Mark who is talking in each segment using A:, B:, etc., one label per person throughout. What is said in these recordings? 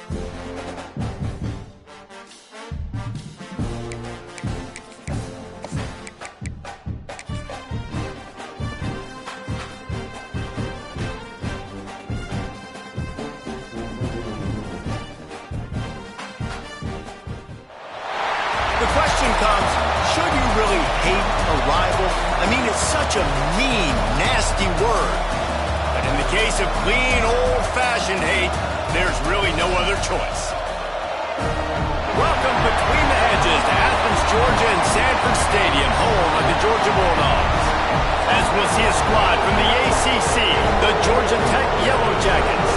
A: The question comes, should you really hate a rival? I mean, it's such a mean, nasty word. But in the case of clean, old-fashioned hate, there's really no other choice. Welcome between the hedges to Athens, Georgia and Sanford Stadium, home of the Georgia Bulldogs. As we'll see a squad from the ACC, the Georgia Tech Yellow Jackets,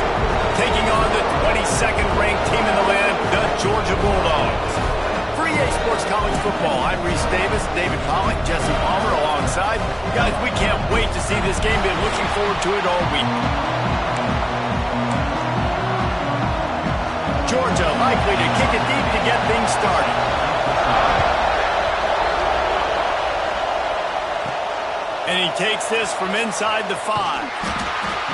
A: taking on the 22nd ranked team in the land, the Georgia Bulldogs. For EA Sports College Football, I'm Reese Davis, David Pollack, Jesse Palmer alongside. Guys, we can't wait to see this game. Been looking forward to it all week. Georgia likely to kick it deep to get things started. And he takes this from inside the 5.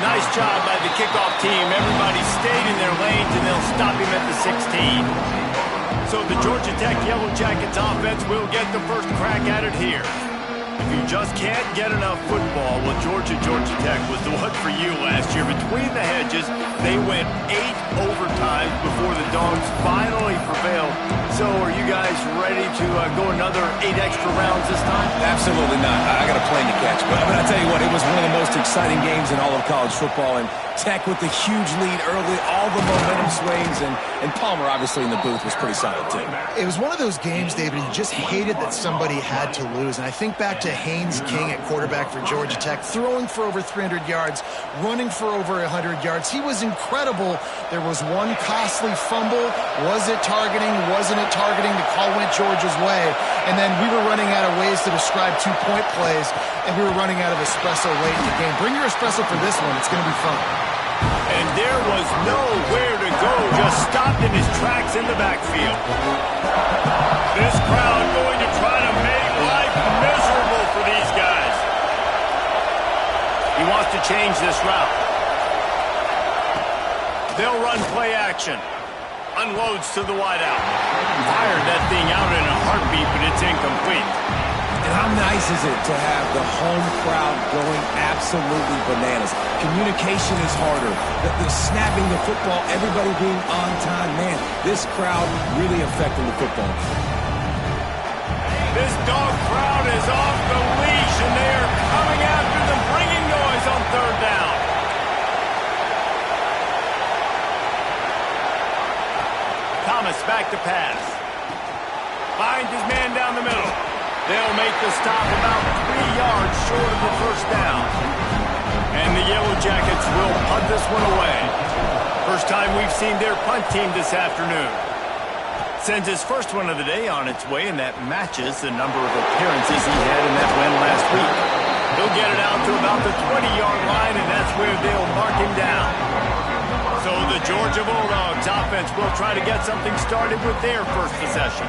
A: Nice job by the kickoff team. Everybody stayed in their lanes, and they'll stop him at the 16. So the Georgia Tech Yellow Jackets offense will get the first crack at it here. If you just can't get enough football, well, Georgia Tech was the one for you last year. Between the hedges, they went 8 overtimes before the Dogs finally prevailed. So are you guys ready to go another 8 extra rounds this time?
B: Absolutely not. I got a plane to catch. But I tell you what, it was one of the most exciting games in all of college football. And Tech with the huge lead early, all the momentum swings, and Palmer obviously in the booth was pretty solid too.
C: It was one of those games, David, you just hated that somebody had to lose. And I think back to Haynes King at quarterback for Georgia Tech, throwing for over 300 yards, running for over 100 yards. He was incredible. There was one costly fumble. Was it targeting? Wasn't it targeting? The call went Georgia's way. And then we were running out of ways to describe 2-point plays, and we were running out of espresso late in the game. Bring your espresso for this one. It's going to be fun.
A: And there was nowhere to go, just stopped in his tracks in the backfield. This crowd going to try to make life miserable for these guys. He wants to change this route. They'll run play action. Unloads to the wideout. Fired that thing out in a heartbeat, but it's incomplete.
B: And how nice is it to have the home crowd going absolutely bananas? Communication is harder. The snapping the football, everybody being on time. Man, this crowd really affecting the football.
A: This dog crowd is off the leash, and they are coming after them, bringing noise on third down. Thomas back to pass. Finds his man down the middle. They'll make the stop about 3 yards short of the first down. And the Yellow Jackets will punt this one away. First time we've seen their punt team this afternoon. Sends his first one of the day on its way, and that matches the number of appearances he had in that win last week. He'll get it out to about the 20-yard line, and that's where they'll mark him down. So the Georgia Bulldogs offense will try to get something started with their first possession.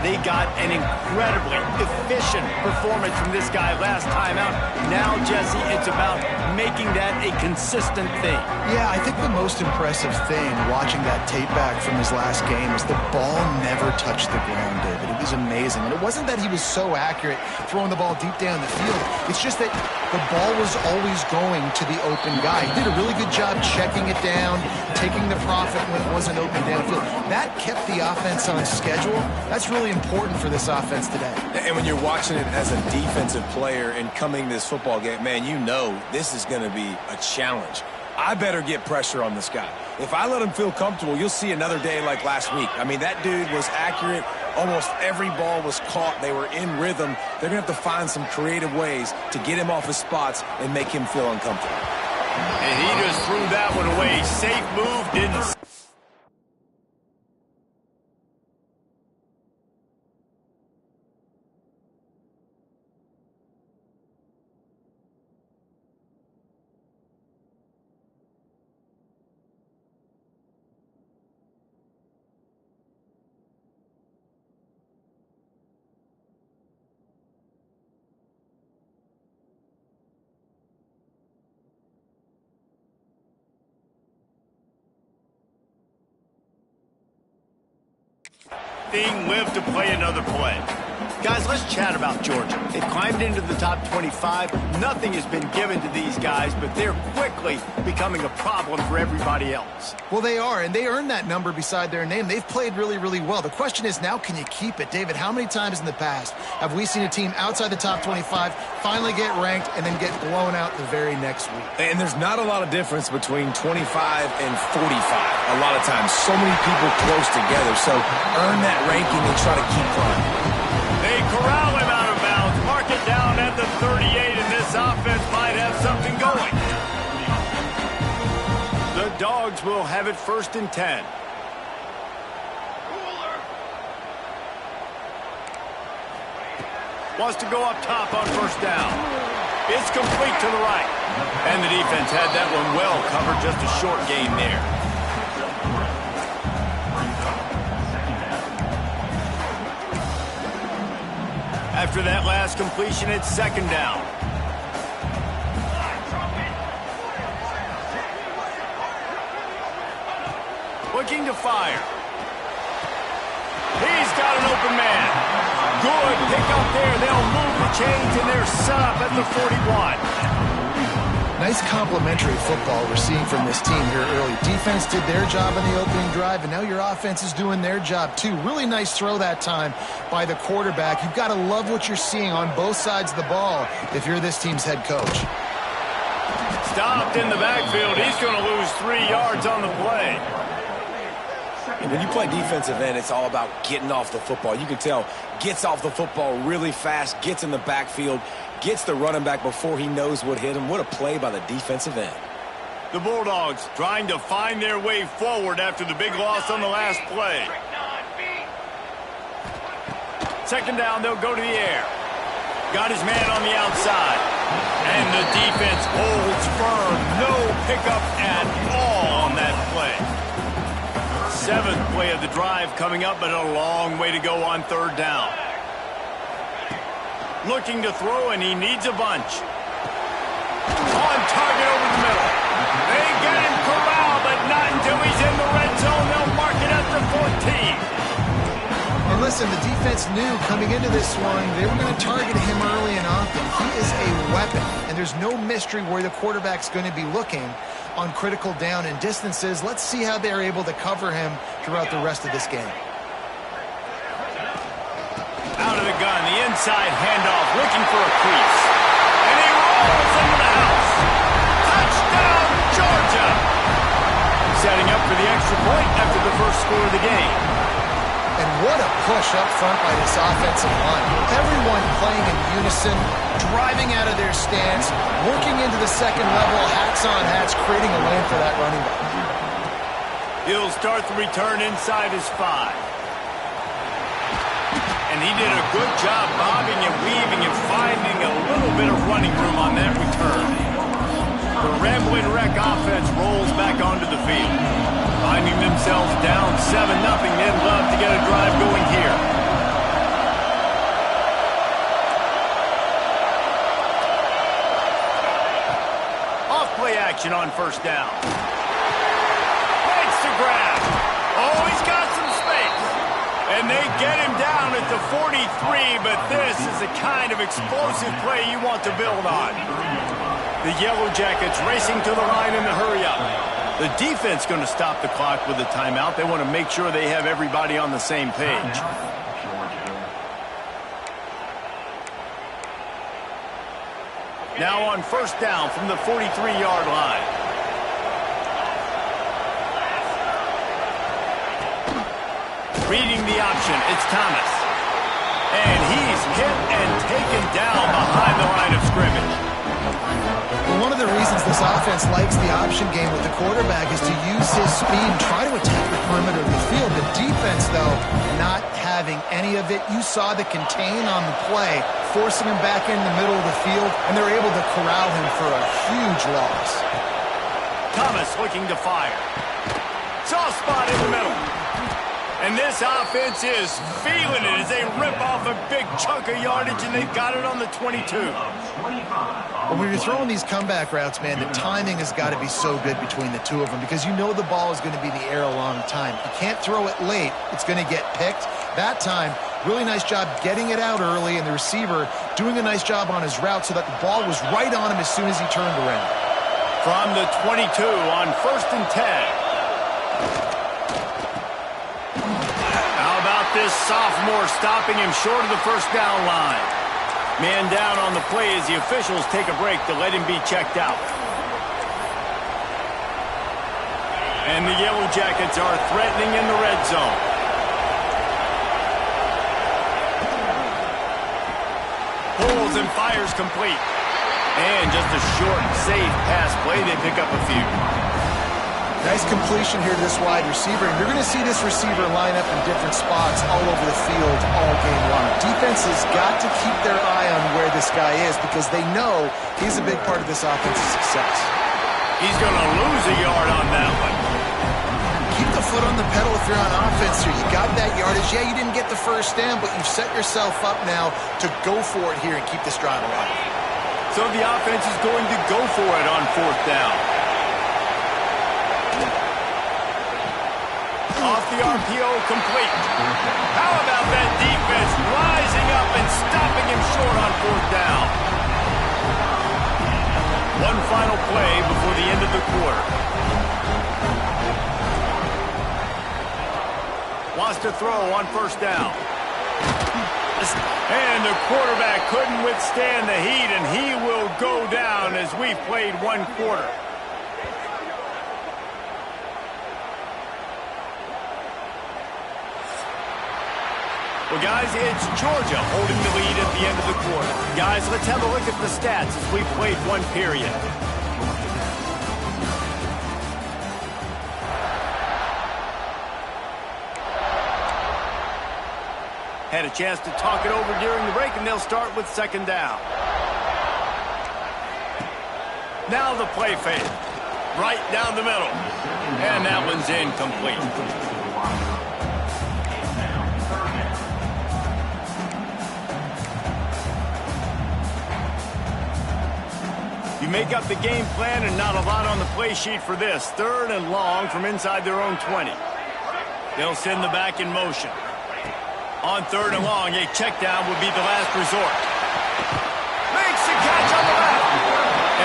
A: They got an incredibly efficient performance from this guy last time out. Now, Jesse, it's about making that a consistent thing.
C: Yeah, I think the most impressive thing watching that tape back from his last game is the ball never touched the ground, David. It was amazing. And it wasn't that he was so accurate throwing the ball deep down the field. It's just that the ball was always going to the open guy. He did a really good job checking it down, taking the profit when it wasn't open downfield. That kept the offense on schedule. That's really important for this offense today.
B: And when you're watching it as a defensive player and coming this football game, man, you know this is going to be a challenge. I better get pressure on this guy. If I let him feel comfortable, you'll see another day like last week. I mean, that dude was accurate. Almost every ball was caught. They were in rhythm. They're going to have to find some creative ways to get him off his spots and make him feel uncomfortable.
A: And he just threw that one away. Safe move, didn't. everything, live to play another play. Guys, let's chat about Georgia. They've climbed into the top 25. Nothing has been given to these guys, but they're quickly becoming a problem for everybody else.
C: Well, they are, and they earned that number beside their name. They've played really, really well. The question is now, can you keep it? David, how many times in the past have we seen a team outside the top 25 finally get ranked and then get blown out the very next week?
B: And there's not a lot of difference between 25 and 45 a lot of times. So many people close together, so earn that ranking and try to keep climbing.
A: They corral him out of bounds, mark it down at the 38, and this offense might have something going. The Dogs will have it 1st and 10. Wants to go up top on 1st down. It's complete to the right. And the defense had that one well covered, just a short gain there. After that last completion, it's 2nd down. Looking to fire. He's got an open man. Good pick up there. They'll move the chains, and they're set up at the 41.
C: Nice complementary football we're seeing from this team here early. Defense did their job on the opening drive, and now your offense is doing their job too. Really nice throw that time by the quarterback. You've got to love what you're seeing on both sides of the ball if you're this team's head coach.
A: Stopped in the backfield. He's going to lose 3 yards on the play.
B: And when you play defensive end, it's all about getting off the football. You can tell, gets off the football really fast, gets in the backfield, gets the running back before he knows what hit him. What a play by the defensive end.
A: The Bulldogs trying to find their way forward after the big loss on the last play. 2nd down, they'll go to the air. Got his man on the outside. And the defense holds firm. No pickup at all on that play. 7th play of the drive coming up, but a long way to go on 3rd down. Looking to throw, and he needs a bunch. On target over the middle. They get him corralled, but not until he's in the red zone. They'll mark it at the 14.
C: And listen, the defense knew coming into this one they were going to target him early and often. He is a weapon, and there's no mystery where the quarterback's going to be looking on critical down and distances. Let's see how they're able to cover him throughout the rest of this game.
A: Out of the gun, the inside handoff, looking for a crease. And he rolls into the house. Touchdown, Georgia! Setting up for the extra point after the first score of the game.
C: And what a push up front by this offensive line. Everyone playing in unison, driving out of their stance, working into the second level, hats on hats, creating a lane for that running back.
A: He'll start the return inside his 5. And he did a good job bobbing and weaving and finding a little bit of running room on that return. The Ramblin' Wreck offense rolls back onto the field. Finding themselves down 7-0, they'd love to get a drive going here. Off-play action on 1st down. Makes the grab. Oh, he's got some space. And they get him down at the 43, but this is the kind of explosive play you want to build on. The Yellow Jackets racing to the line in the hurry-up. The defense going to stop the clock with a timeout. They want to make sure they have everybody on the same page. Now on 1st down from the 43-yard line. Reading the option, it's Thomas. And he's hit and taken down behind the line of scrimmage.
C: Well, one of the reasons this offense likes the option game with the quarterback is to use his speed and try to attack the perimeter of the field. The defense, though, not having any of it. You saw the contain on the play, forcing him back in the middle of the field, and they're able to corral him for a huge loss.
A: Thomas looking to fire. Soft spot in the middle. And this offense is feeling it as they rip off a big chunk of yardage, and they've got it on the 22.
C: Well, when you're throwing these comeback routes, man, the timing has got to be so good between the two of them because you know the ball is going to be in the air a long time. You can't throw it late. It's going to get picked. That time, really nice job getting it out early, and the receiver doing a nice job on his route so that the ball was right on him as soon as he turned around.
A: From the 22 on 1st and 10. How about this sophomore stopping him short of the first down line? Man down on the play as the officials take a break to let him be checked out. And the Yellow Jackets are threatening in the red zone. Pulls and fires complete. And just a short, safe pass play. They pick up a few.
C: Nice completion here to this wide receiver. And you're going to see this receiver line up in different spots all over the field all game long. Defense has got to keep their eye on where this guy is because they know he's a big part of this offense's success.
A: He's going to lose a yard on that one.
C: Keep the foot on the pedal if you're on offense here. You got that yardage. Yeah, you didn't get the first down, but you've set yourself up now to go for it here and keep this drive alive.
A: So the offense is going to go for it on 4th down. Off the RPO, complete. How about that defense rising up and stopping him short on 4th down? One final play before the end of the quarter. Wants to throw on 1st down. And the quarterback couldn't withstand the heat, and he will go down as we've played one quarter. Well, guys, it's Georgia holding the lead at the end of the quarter. Guys, let's have a look at the stats as we've played one period. Had a chance to talk it over during the break, and they'll start with 2nd down. Now the play fake. Right down the middle. And that one's incomplete. You make up the game plan and not a lot on the play sheet for this. 3rd and long from inside their own 20. They'll send the back in motion. On 3rd and long, a check down would be the last resort. Makes the catch on the left.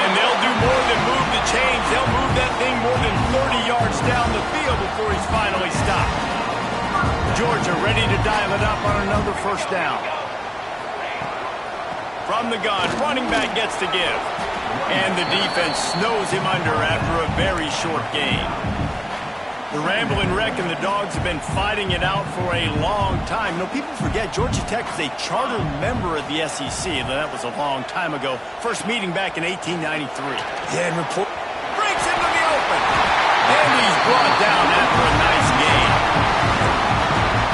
A: And they'll do more than move the chains. They'll move that thing more than 30 yards down the field before he's finally stopped. Georgia ready to dial it up on another 1st down. From the gun, running back gets to give. And the defense snows him under after a very short game. The Ramblin' Wreck and the Dogs have been fighting it out for a long time. You know, people forget Georgia Tech is a charter member of the SEC. That was a long time ago. First meeting back in 1893.
B: Yeah, and report
A: Breaks into the open. And he's brought down after a nice game.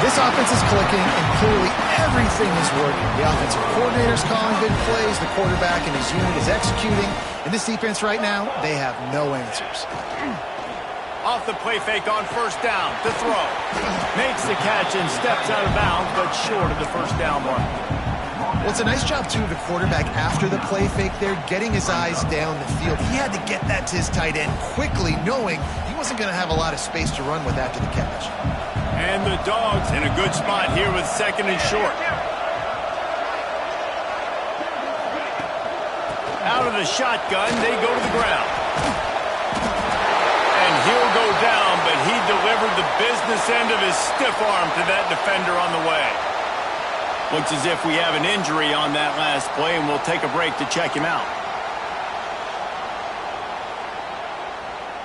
C: This offense is clicking, and clearly everything is working. The offensive coordinator's calling big plays. The quarterback and his unit is executing. And this defense right now, they have no answers.
A: Off the play fake on 1st down to throw. Makes the catch and steps out of bounds, but short of the 1st down mark.
C: Well, it's a nice job, too, of the quarterback after the play fake there, getting his eyes down the field. He had to get that to his tight end quickly, knowing he wasn't going to have a lot of space to run with after the catch.
A: And the Dogs in a good spot here with 2nd and short. Out of the shotgun, they go to the ground. He'll go down, but he delivered the business end of his stiff arm to that defender on the way. Looks as if we have an injury on that last play, and we'll take a break to check him out.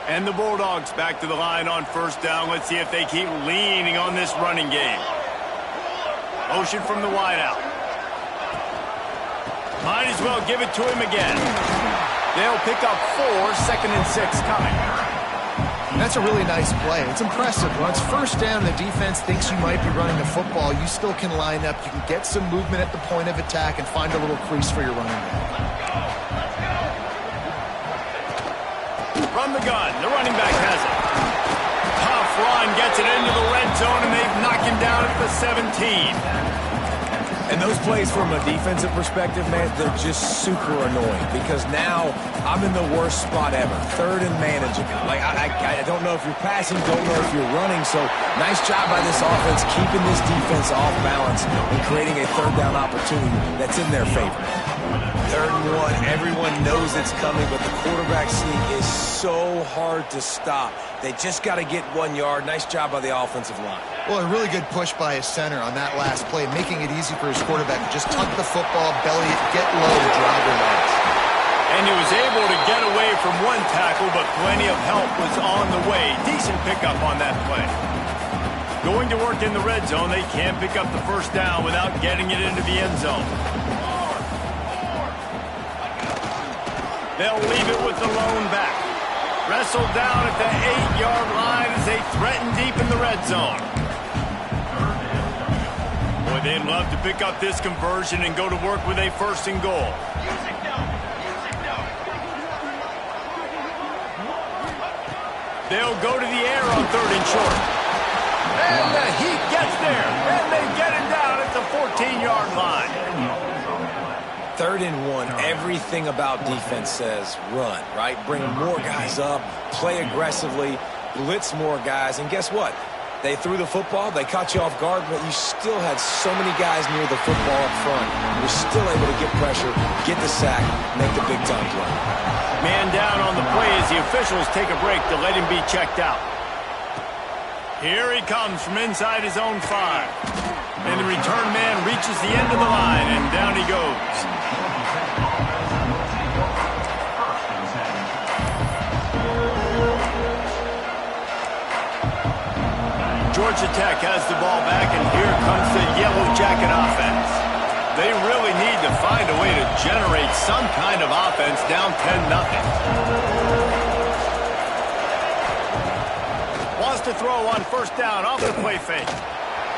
A: And the Bulldogs back to the line on 1st down. Let's see if they keep leaning on this running game. Motion from the wideout. Might as well give it to him again. They'll pick up 4, 2nd and 6 coming.
C: That's a really nice play. It's impressive. Once 1st down, the defense thinks you might be running the football. You still can line up. You can get some movement at the point of attack and find a little crease for your running back.
A: From the gun, the running back has it. Tough run, gets it into the red zone, and they've knocked him down at the 17.
B: And those plays from a defensive perspective, man, they're just super annoying because now I'm in the worst spot ever. Third and managing. Like, I don't know if you're passing, don't know if you're running. So nice job by this offense keeping this defense off balance and creating a third down opportunity that's in their favor. 3rd and 1, everyone knows it's coming, but the quarterback sneak is so hard to stop. They just got to get 1 yard. Nice job by the offensive line.
C: Well, a really good push by his center on that last play, making it easy for his quarterback to just tuck the football, belly it, get low, and drive the legs.
A: And he was able to get away from one tackle, but plenty of help was on the way. Decent pickup on that play. Going to work in the red zone, they can't pick up the first down without getting it into the end zone. They'll leave it with the lone back. Wrestled down at the 8-yard line as they threaten deep in the red zone. Boy, they'd love to pick up this conversion and go to work with a 1st and goal. They'll go to the air on 3rd and short. And the Heat gets there. And they get it down at the 14-yard line.
B: 3rd and 1, everything about defense says run, right? Bring more guys up, play aggressively, blitz more guys, and guess what? They threw the football, they caught you off guard, but you still had so many guys near the football up front. You're still able to get pressure, get the sack, make the big-time play.
A: Man down on the play as the officials take a break to let him be checked out. Here he comes from inside his own 5. And the return man reaches the end of the line, and down he goes. Georgia Tech has the ball back, and here comes the Yellow Jacket offense. They really need to find a way to generate some kind of offense down 10-0. Wants to throw on 1st down off the play fake.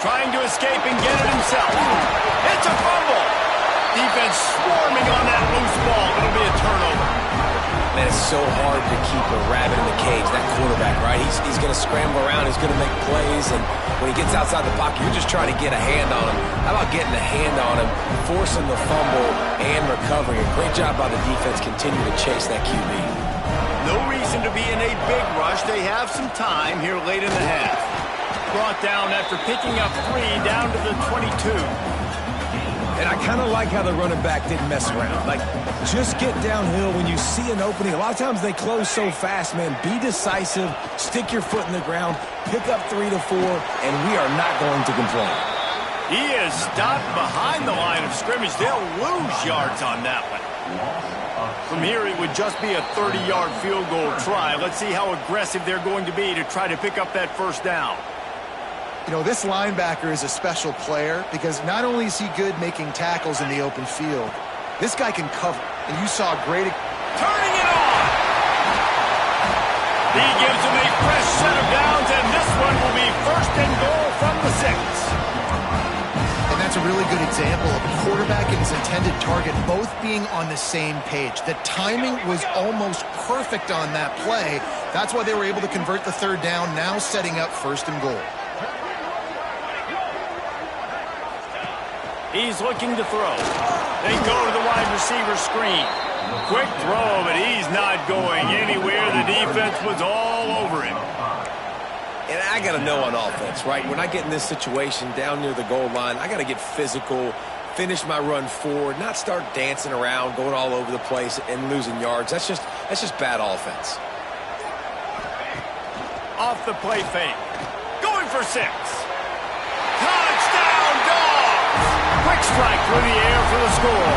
A: Trying to escape and get it himself. It's a fumble. Defense swarming on that loose ball. It'll be a turnover.
B: Man, it's so hard to keep a rabbit in the cage, that quarterback, right? He's going to scramble around. He's going to make plays. And when he gets outside the pocket, you're just trying to get a hand on him. How about getting a hand on him, forcing the fumble, and recovering? A great job by the defense continuing to chase that QB.
A: No reason to be in a big rush. They have some time here late in the half. Brought down after picking up 3 down to the 22.
B: And I kind of like how the running back didn't mess around. Like, just get downhill when you see an opening. A lot of times they close so fast, man. Be decisive, stick your foot in the ground, pick up 3 to 4, and we are not going to complain.
A: He is stopped behind the line of scrimmage. They'll lose yards on that one. From here, it would just be a 30-yard field goal try. Let's see how aggressive they're going to be to try to pick up that 1st down.
C: You know, this linebacker is a special player because not only is he good making tackles in the open field, this guy can cover. And you saw great...
A: Turning it on! He gives him a fresh set of downs, and this one will be 1st and goal from the 6.
C: And that's a really good example of a quarterback and his intended target both being on the same page. The timing was almost perfect on that play. That's why they were able to convert the 3rd down, now setting up 1st and goal.
A: He's looking to throw. They go to the wide receiver screen. Quick throw, but he's not going anywhere. The defense was all over him.
B: And I got to know on offense, right? When I get in this situation down near the goal line, I got to get physical, finish my run forward, not start dancing around, going all over the place and losing yards. That's just bad offense.
A: Off the play fake. Going for 6. Touchdown, Dogs! Quick strike through the air for the score.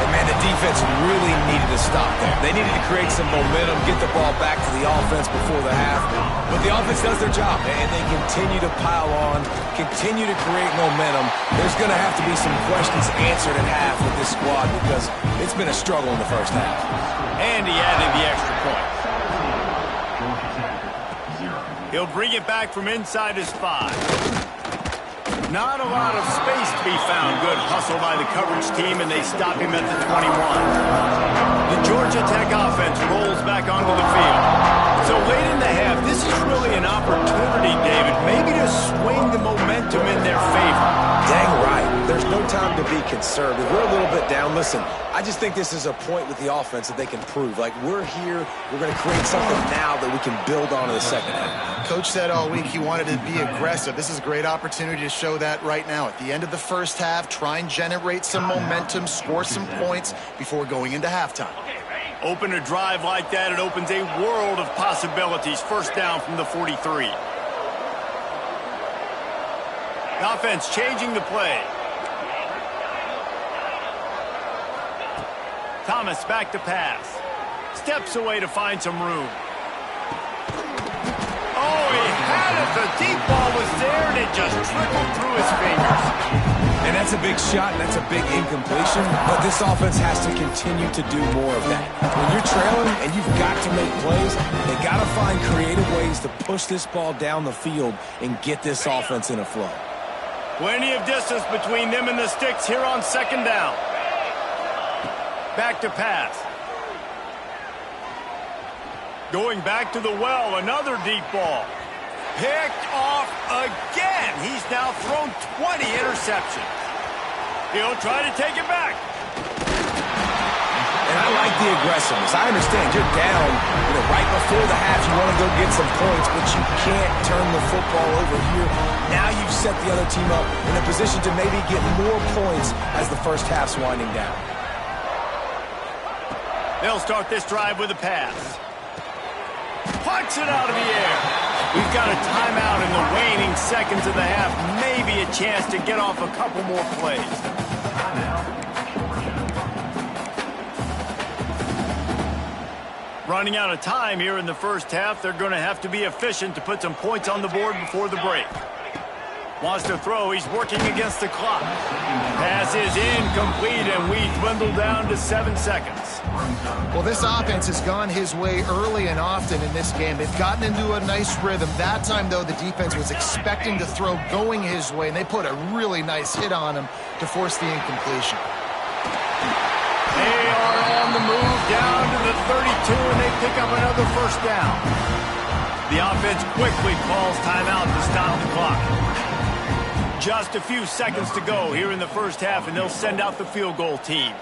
B: And man, the defense really needed to stop there. They needed to create some momentum, get the ball back to the offense before the half. But the offense does their job, and they continue to pile on, continue to create momentum. There's going to have to be some questions answered at half with this squad because it's been a struggle in the first half.
A: And he added the extra point. He'll bring it back from inside his 5. Not a lot of space to be found. Good hustle by the coverage team, and they stop him at the 21. The Georgia Tech offense rolls back onto the field. So late in the half, this is really an opportunity, David, maybe to swing the momentum in their favor.
B: Dang conservative. We're a little bit down. Listen, I just think this is a point with the offense that they can prove. Like, we're here, we're going to create something now that we can build on in the second half.
C: Coach said all week he wanted to be aggressive. This is a great opportunity to show that right now. At the end of the first half, try and generate some momentum, score some points before going into halftime.
A: Open a drive like that, it opens a world of possibilities. First down from the 43. The offense changing the play. Thomas back to pass. Steps away to find some room. Oh, he had it. The deep ball was there, and it just trickled through his fingers.
B: And that's a big shot, and that's a big incompletion, but this offense has to continue to do more of that. When you're trailing and you've got to make plays, they got to find creative ways to push this ball down the field and get this offense in a flow.
A: Plenty of distance between them and the sticks here on second down. Back to pass. Going back to the well, another deep ball. Picked off again. He's now thrown 20 interceptions. He'll try to take it back.
B: And I like the aggressiveness. I understand you're down, right before the half. You want to go get some points, but you can't turn the football over here. Now you've set the other team up in a position to maybe get more points as the first half's winding down.
A: They'll start this drive with a pass. Punts it out of the air. We've got a timeout in the waning seconds of the half. Maybe a chance to get off a couple more plays. Running out of time here in the first half. They're going to have to be efficient to put some points on the board before the break. Wants to throw. He's working against the clock. Pass is incomplete, and we dwindle down to 7 seconds.
C: Well, this offense has gone his way early and often in this game. They've gotten into a nice rhythm. That time, though, the defense was expecting to throw going his way, and they put a really nice hit on him to force the incompletion.
A: They are on the move down to the 32, and they pick up another first down. The offense quickly calls timeout to stop the clock. Just a few seconds to go here in the first half, and they'll send out the field goal team.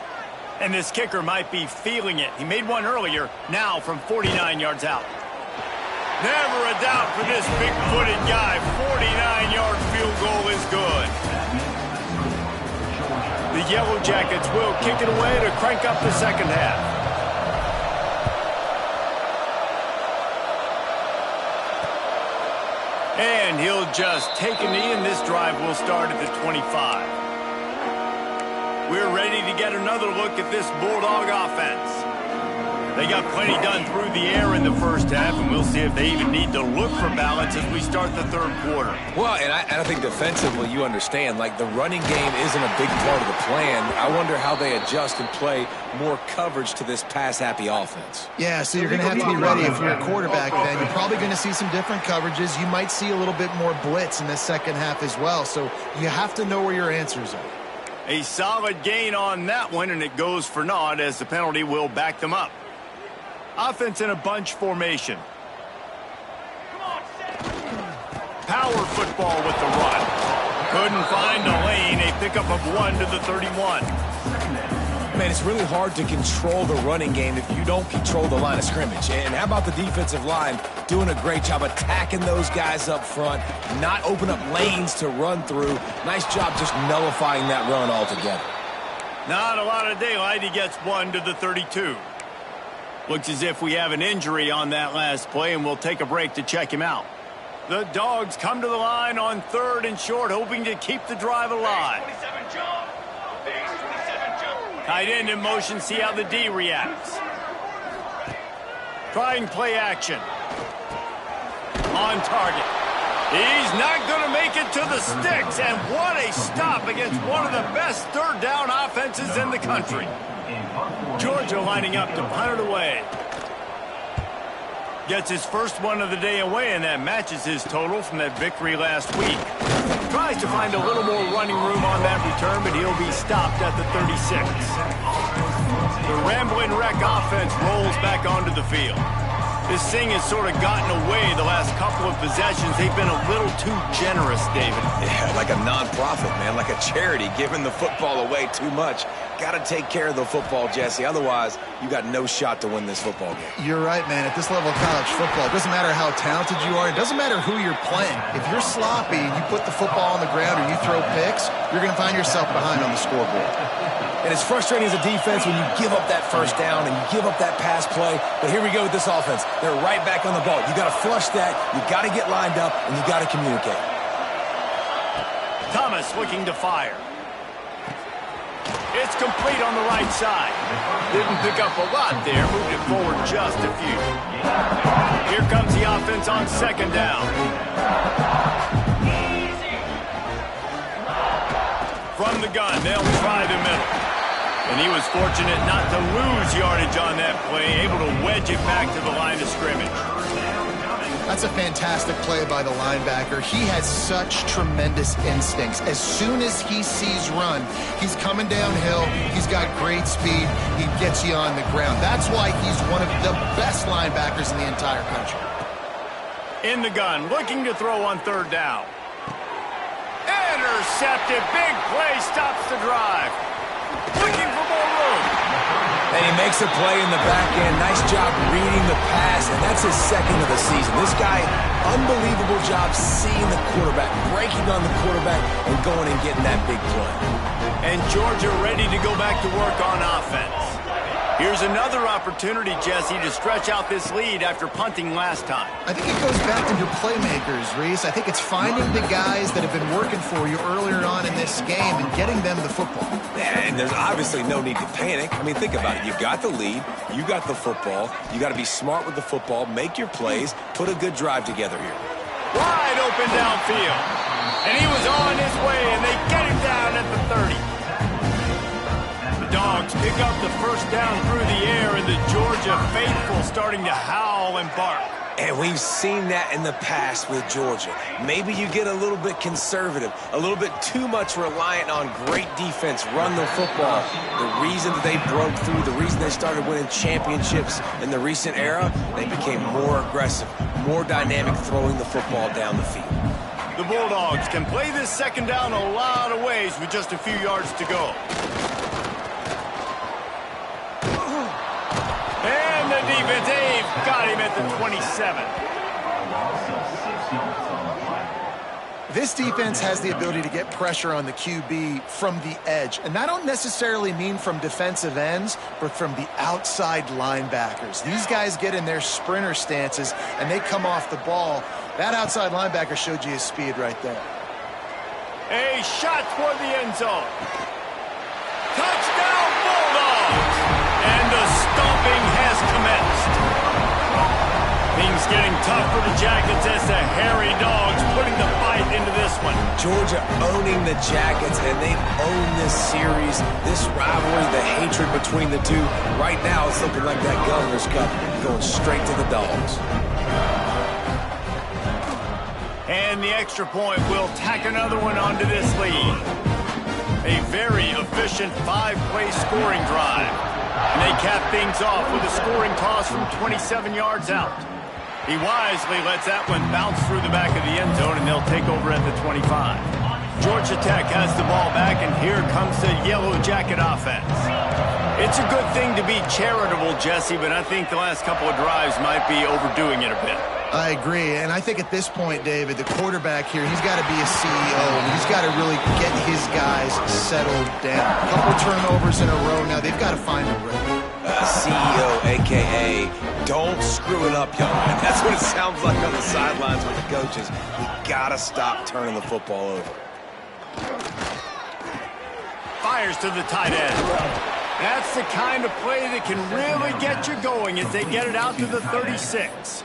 A: And this kicker might be feeling it. He made one earlier, now from 49 yards out. Never a doubt for this big-footed guy. 49-yard field goal is good. The Yellow Jackets will kick it away to crank up the second half. And he'll just take a knee, and this drive will start at the 25. We're ready to get another look at this Bulldog offense. They got plenty done through the air in the first half, and we'll see if they even need to look for balance as we start the third quarter.
B: Well, and I think defensively, you understand, like, the running game isn't a big part of the plan. I wonder how they adjust and play more coverage to this pass-happy offense.
C: Yeah, so you're going to have to be ready if you're a quarterback then. You're probably going to see some different coverages. You might see a little bit more blitz in the second half as well, so you have to know where your answers are.
A: A solid gain on that one, and it goes for naught as the penalty will back them up. Offense in a bunch formation. Power football with the run. Couldn't find a lane. A pickup of 1 to the 31.
B: Man, it's really hard to control the running game if you don't control the line of scrimmage. And how about the defensive line doing a great job attacking those guys up front, not open up lanes to run through. Nice job just nullifying that run altogether.
A: Not a lot of daylight. He gets 1 to the 32. Looks as if we have an injury on that last play, and we'll take a break to check him out. The Dogs come to the line on 3rd and short, hoping to keep the drive alive. Tight end in motion, see how the D reacts. Trying play action. On target. He's not going to make it to the sticks, and what a stop against one of the best third down offenses in the country. Georgia lining up to punt it away. Gets his first one of the day away, and that matches his total from that victory last week. Tries to find a little more running room on that return, but he'll be stopped at the 36. The Rambling Wreck offense rolls back onto the field. This thing has sort of gotten away the last couple of possessions. They've been a little too generous, David.
B: Yeah, like a non-profit, man, like a charity, giving the football away too much. Got to take care of the football, Jesse. Otherwise, you got no shot to win this football game.
C: You're right, man. At this level of college football, it doesn't matter how talented you are. It doesn't matter who you're playing. If you're sloppy and you put the football on the ground or you throw picks, you're going to find yourself behind on the scoreboard.
B: And it's frustrating as a defense when you give up that first down and you give up that pass play. But here we go with this offense. They're right back on the ball. You got to flush that. You got to get lined up, and you got to communicate.
A: Thomas looking to fire. It's complete on the right side. Didn't pick up a lot there. Moved it forward just a few. Here comes the offense on second down. From the gun, they'll try the middle. And he was fortunate not to lose yardage on that play, able to wedge it back to the line of scrimmage.
C: That's a fantastic play by the linebacker. He has such tremendous instincts. As soon as he sees run, he's coming downhill. He's got great speed. He gets you on the ground. That's why he's one of the best linebackers in the entire country.
A: In the gun, looking to throw on third down. Intercepted. Big play stops the drive. Looking for more room.
B: And he makes a play in the back end. Nice job reading the pass, and that's his second of the season. This guy, unbelievable job seeing the quarterback, breaking on the quarterback, and going and getting that big play.
A: And Georgia ready to go back to work on offense. Here's another opportunity, Jesse, to stretch out this lead after punting last time.
C: I think it goes back to your playmakers, Reese. I think it's finding the guys that have been working for you earlier on in this game and getting them the football.
B: And there's obviously no need to panic. I mean, think about it. You got the lead. You got the football. You got to be smart with the football, make your plays, put a good drive together here.
A: Wide open downfield. And he was on his way, and they get him down at the 30. Dogs pick up the first down through the air, and the Georgia faithful starting to howl and bark.
B: And we've seen that in the past with Georgia. Maybe you get a little bit conservative, a little bit too much reliant on great defense, run the football. The reason that they broke through, the reason they started winning championships in the recent era, they became more aggressive, more dynamic throwing the football down the field.
A: The Bulldogs can play this second down a lot of ways with just a few yards to go. And the defense, they've got him at the 27.
C: This defense has the ability to get pressure on the QB from the edge. And I don't necessarily mean from defensive ends, but from the outside linebackers. These guys get in their sprinter stances, and they come off the ball. That outside linebacker showed you his speed right there.
A: A shot toward the end zone. Touchdown, Bulldogs! And the stomping has commenced. Things getting tough for the Jackets as the hairy Dogs putting the fight into this one.
B: Georgia owning the Jackets, and they've owned this series, this rivalry, the hatred between the two. Right now, it's looking like that Governor's Cup going straight to the Dogs.
A: And the extra point will tack another one onto this lead. A very efficient 5-play scoring drive. And they cap things off with a scoring toss from 27 yards out. He wisely lets that one bounce through the back of the end zone, and they'll take over at the 25. Georgia Tech has the ball back, and here comes the Yellow Jacket offense. It's a good thing to be charitable, Jesse, but I think the last couple of drives might be overdoing it a bit.
C: I agree, and I think at this point, David, the quarterback here, he's got to be a CEO, and he's got to really get his guys settled down. A couple turnovers in a row now. They've got to find a rhythm.
B: CEO, a.k.a. don't screw it up, young man. That's what it sounds like on the sidelines with the coaches. You got to stop turning the football over.
A: Fires to the tight end. That's the kind of play that can really get you going as they get it out to the 36.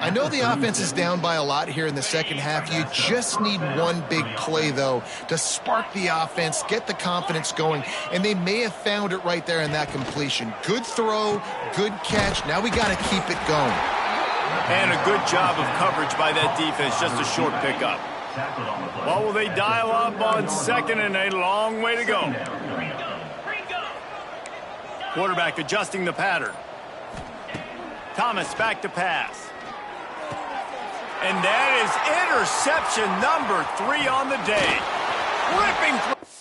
C: I know the offense is down by a lot here in the second half. You just need one big play, though, to spark the offense, get the confidence going, and they may have found it right there in that completion. Good throw, good catch. Now we got to keep it going.
A: And a good job of coverage by that defense, just a short pickup. What will they dial up on second, and a long way to go? Quarterback adjusting the pattern. Thomas back to pass. And that is interception number 3 on the day. Ripping through.